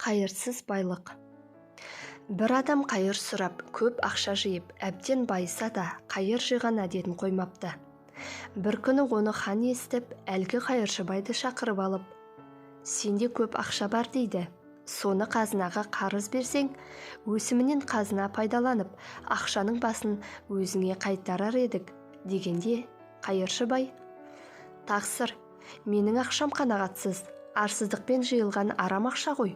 Қайырсыз байлық. Бір адам қайыр сұрап, көп ақша жиып, әбден байыса да, қайыр жиған әдетін қоймапты. Бір күні оны хан естіп, әлгі қайыршыбайды шақырып алып, «Сенде көп ақша бар» дейді. «Соны қазынаға қарыз берсең, өсімінен қазына пайдаланып, ақшаның басын өзіңе қайтарар едік» дегенде, қайыршыбай: «Тақсыр, менің ақшам қанағатсыз, арсыздықпен жиылған арам ақша ғой.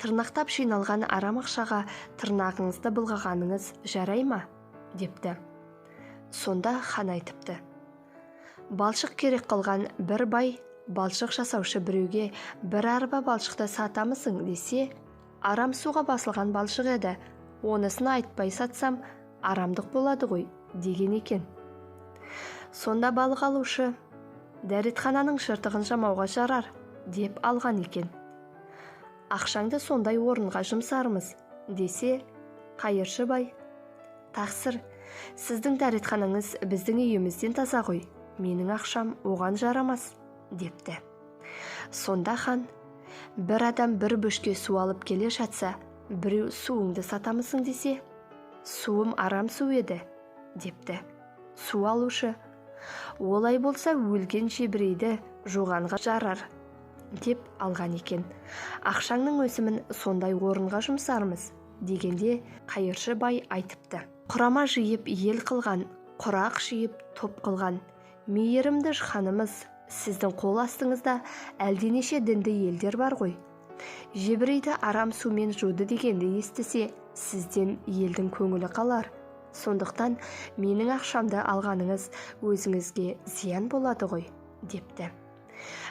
Тырнақтап жиналған арам ақшаға тырнағыңызды былғағаныңыз жарай ма?» депті. Сонда хан айтыпты: «Балшық керек қылған бір бай балшық жасаушы біреуге бір арба балшықты сатамысың десе, арам суға басылған балшық еді, онысын айтпай сатсам, арамдық болады ғой» деген екен. Сонда балық алушы: «Дәретхананың жыртығын жамауға жарар» деп алған екен. «Ақшаңды сондай орынға жұмсармыз» десе, қайыршыбай: «Тақсыр, сіздің дәретханаңыз біздің үйімізден таза ғой, менің ақшам оған жарамас» депті. Сонда хан: «Бір адам бір бөшке су алып келе жатса, біреу суыңды сатамысың десе, суым арам су еді» депті. Су алушы: «Олай болса өлген жебірейді жуғанға жарар» деп алған екен. «Ақшаңның өсімін сондай орынға жұмсармыз» дегенде, қайыршыбай айтыпты: «Құрама жиып ел қылған, құрақ жиып топ қылған, мейірімді ханымыз, сіздің қол астыңызда әлденеше дінді елдер бар ғой. Жебірейді арам сумен жуды дегенді естісе, сізден елдің көңілі қалар. Сондықтан менің ақшамды алғаныңыз өзіңізге зиян болады ғой» депті.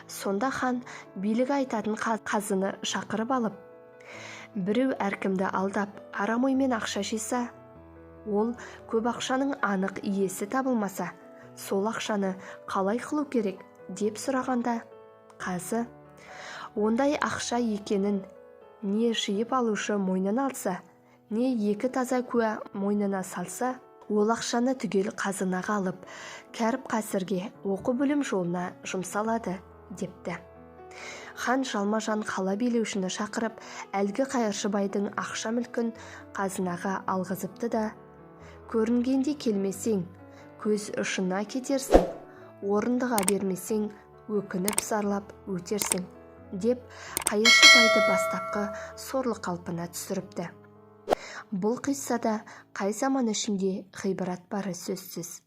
Сонда хан билік айтатын қазыны шақырып алып, «Біреу әркімді алдап, арам оймен ақша жиса, ол көп ақшаның анық иесі табылмаса, сол ақшаны қалай қылу керек?» деп сұрағанда, қазы: «Ондай ақша екенін не жиып алушы мойнына алса, не екі таза куә мойнына салса, ол ақшаны түгел қазынаға алып, кәріп-қасірге, оқу-білім жолына жұмсалады» депті. Хан жалма-жан қала билеушіні шақырып, әлгі қайыршыбайдың ақша мүлкін қазынаға алғызыпты да: «Көрінгенде келмесең, көз ұшына кетерсің, орындыға бермесең, өкініп зарлап өтерсің» деп қайыршыбайды бастапқы сорлы қалпына түсіріпті. Бұл қиссада қай заман ішінде ғибрат бары сөзсіз.